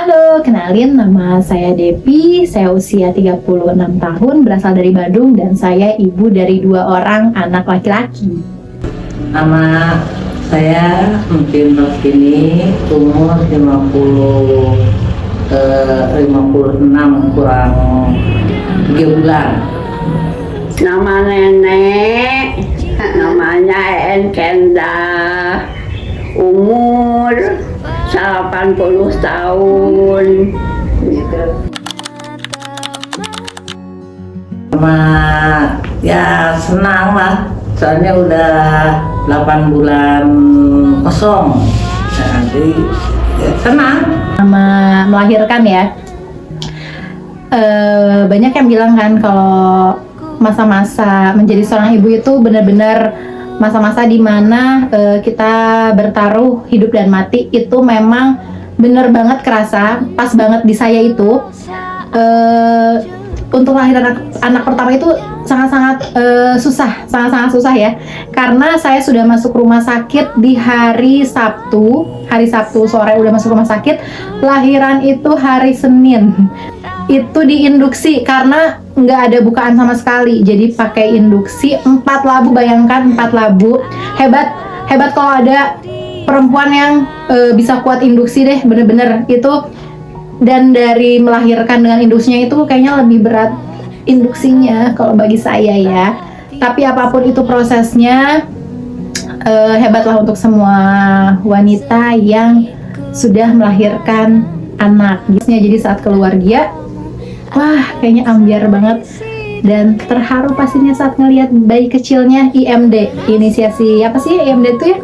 Halo, kenalin nama saya Depi, saya usia 36 tahun, berasal dari Bandung, dan saya ibu dari 2 orang anak laki-laki. Nama saya Mungkin Rosini, umur 56 kurang 3 bulan. Nama nenek namanya Kenda, umur 80 tahun. Sama ya senang lah, soalnya udah 8 bulan kosong. Nah, jadi ya senang. Nama melahirkan ya. Banyak yang bilang kan kalau masa-masa menjadi seorang ibu itu benar-benar masa-masa di mana kita bertaruh hidup dan mati. Itu memang benar banget kerasa, pas banget di saya itu. Untuk lahir anak pertama itu sangat-sangat sangat-sangat susah ya, karena saya sudah masuk rumah sakit di hari Sabtu sore udah masuk rumah sakit, lahiran itu hari Senin. Itu diinduksi karena nggak ada bukaan sama sekali, jadi pakai induksi 4 labu, bayangkan 4 labu. Hebat kalau ada perempuan yang bisa kuat induksi deh, bener-bener itu. Dan dari melahirkan dengan induksinya itu kayaknya lebih berat induksinya kalau bagi saya ya. Tapi apapun itu prosesnya, hebatlah untuk semua wanita yang sudah melahirkan anak. Jadi saat keluar dia, wah kayaknya ambiar banget dan terharu pastinya saat ngelihat bayi kecilnya. IMD, inisiasi apa sih IMD itu ya?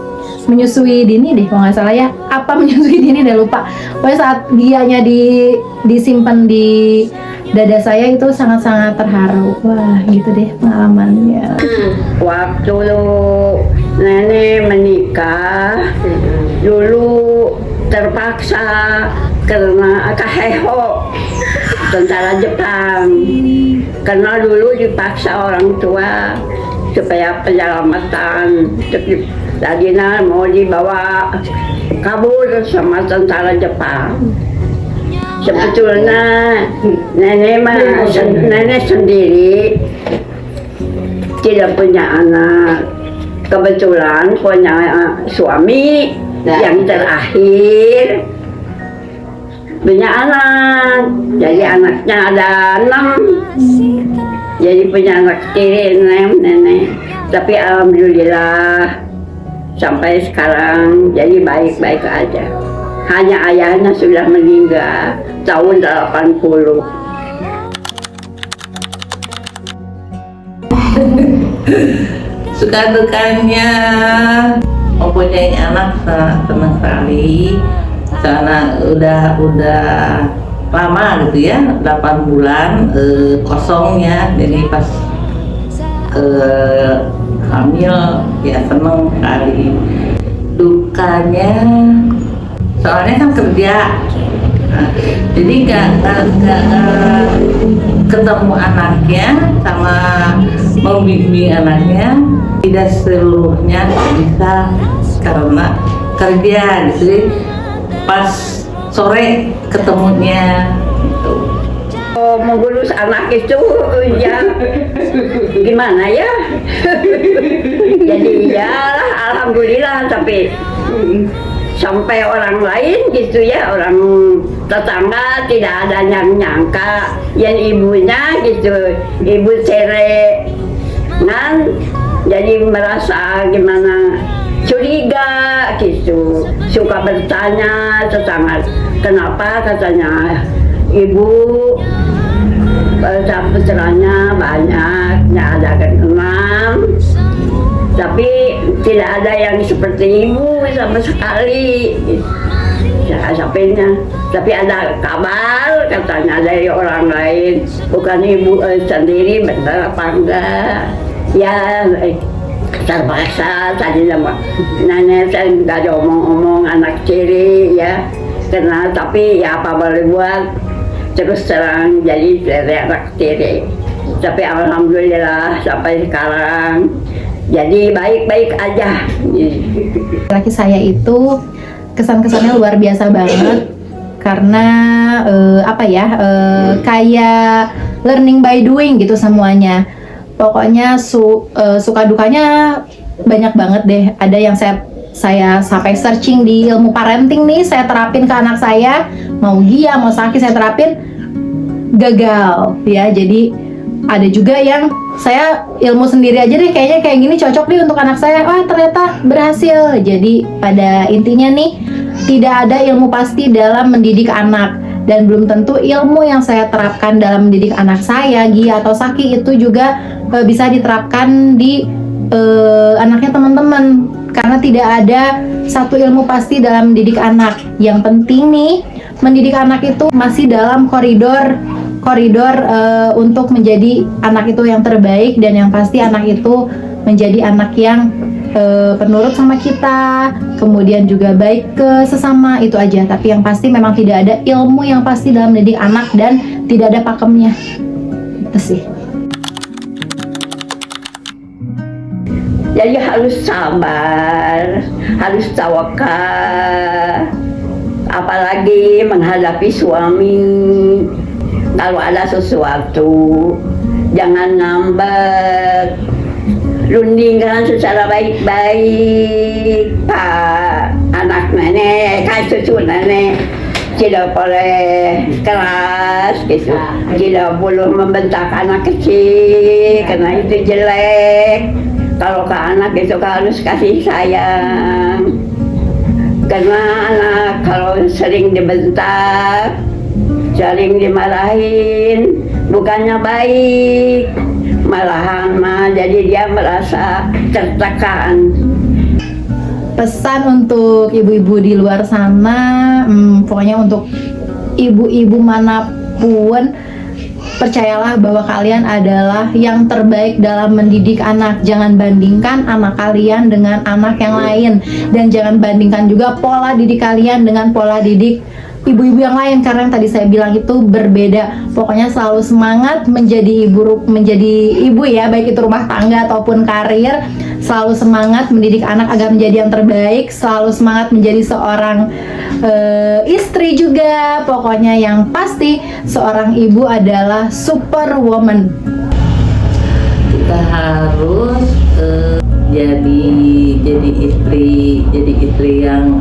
Menyusui dini deh kalau nggak salah ya, apa menyusui dini deh lupa. Pokoknya saat dianya disimpan di dada saya itu sangat-sangat terharu. Wah gitu deh pengalamannya. Waktu nenek menikah, dulu terpaksa karena kaheho tentara Jepang. Karena dulu dipaksa orang tua supaya penyelamatan. Tadinya mau dibawa kabur sama tentara Jepang. Sebetulnya nenek sendiri tidak punya anak. Kebetulan punya suami yang terakhir punya anak. Jadi anaknya ada 6. Jadi punya anak tiri nenek. Tapi alhamdulillah sampai sekarang jadi baik-baik aja. Hanya ayahnya sudah meninggal tahun 80. Suka dukanya mempunyai anak sangat senang sekali, karena udah lama gitu ya, 8 bulan kosongnya. Jadi pas hamil ya seneng sekali. Dukanya soalnya kan kerja, jadi nggak ketemu anaknya sama membimbing anaknya, tidak seluruhnya bisa karena kerja gitu. Jadi pas sore ketemunya gitu. Mengurus anak itu ya gimana ya. Jadi ya alhamdulillah, tapi sampai orang lain gitu ya, orang tetangga tidak ada yang nyangka yang ibunya gitu, ibu cerai kan, jadi merasa gimana, curiga gitu, suka bertanya tetangga, kenapa katanya ibu putranya banyak, ada kan 6, tapi tidak ada yang seperti ibu sama sekali. Ya, tapi ada kabar katanya dari orang lain, bukan ibu sendiri, benar apa enggak? Ya terpaksa tadi sama nenek saya nggak ada omong-omong anak tiri ya, karena tapi ya apa boleh buat, terus terang jadi dari anak tiri. Tapi alhamdulillah sampai sekarang jadi baik-baik aja. Laki saya itu kesan-kesannya luar biasa banget. karena kayak learning by doing gitu semuanya. Pokoknya suka dukanya banyak banget deh. Ada yang saya sampai searching di ilmu parenting nih, saya terapin ke anak saya, mau Gia mau Saki saya terapin, gagal ya. Jadi ada juga yang saya ilmu sendiri aja deh, kayaknya kayak gini cocok nih untuk anak saya, wah ternyata berhasil. Jadi pada intinya nih, tidak ada ilmu pasti dalam mendidik anak, dan belum tentu ilmu yang saya terapkan dalam mendidik anak saya, Gia atau Saki, itu juga bisa diterapkan di anaknya teman-teman, karena tidak ada satu ilmu pasti dalam mendidik anak. Yang penting nih, mendidik anak itu masih dalam koridor untuk menjadi anak itu yang terbaik, dan yang pasti anak itu menjadi anak yang penurut sama kita, kemudian juga baik ke sesama, itu aja. Tapi yang pasti memang tidak ada ilmu yang pasti dalam mendidik anak, dan tidak ada pakemnya. Itu sih. Jadi harus sabar, harus tawakal, apalagi menghadapi suami. Kalau ada sesuatu, jangan ngambek, rundingkan secara baik-baik. Pak anak nenek, cucu nenek, tidak boleh keras gitu, tidak boleh membentak anak kecil karena itu jelek. Kalau ke anak itu harus kasih sayang, karena anak kalau sering dibentak, sering dimarahin, bukannya baik, malahan jadi dia merasa tertekan. Pesan untuk ibu-ibu di luar sana, pokoknya untuk ibu-ibu manapun, percayalah bahwa kalian adalah yang terbaik dalam mendidik anak. Jangan bandingkan anak kalian dengan anak yang lain, dan jangan bandingkan juga pola didik kalian dengan pola didik ibu-ibu yang lain, karena yang tadi saya bilang itu berbeda. Pokoknya selalu semangat menjadi ibu ya, baik itu rumah tangga ataupun karir. Selalu semangat mendidik anak agar menjadi yang terbaik, selalu semangat menjadi seorang istri juga. Pokoknya yang pasti seorang ibu adalah superwoman. Kita harus jadi istri yang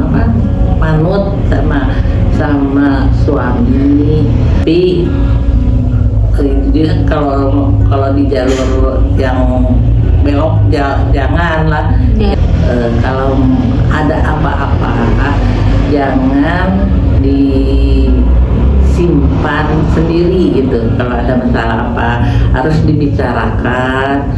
manut sama suami. Tapi dia kalau di jalur yang belok janganlah. Kalau ada apa-apa jangan disimpan sendiri gitu. Kalau ada masalah apa harus dibicarakan.